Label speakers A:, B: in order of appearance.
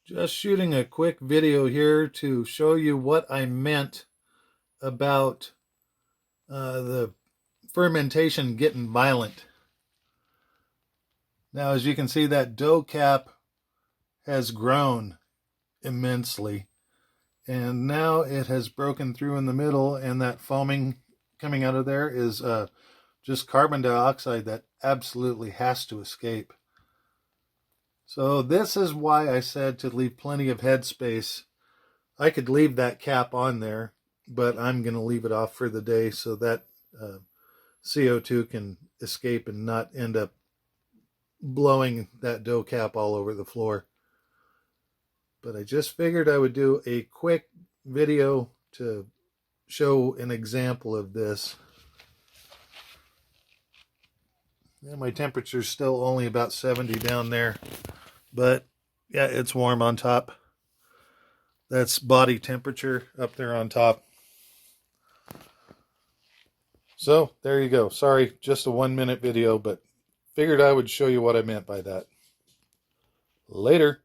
A: Just shooting a quick video here to show you what I meant about the fermentation getting violent. Now, as you can see, that dough cap has grown immensely, and now it has broken through in the middle, and that foaming coming out of there is just carbon dioxide that absolutely has to escape. So this is why I said to leave plenty of headspace. I could leave that cap on there, but I'm going to leave it off for the day so that CO2 can escape and not end up blowing that dough cap all over the floor. But I just figured I would do a quick video to show an example of this. And my temperature's still only about 70 down there, but yeah, it's warm on top. That's body temperature up there on top. So there you go. Sorry, just a 1-minute video, but figured I would show you what I meant by that. Later.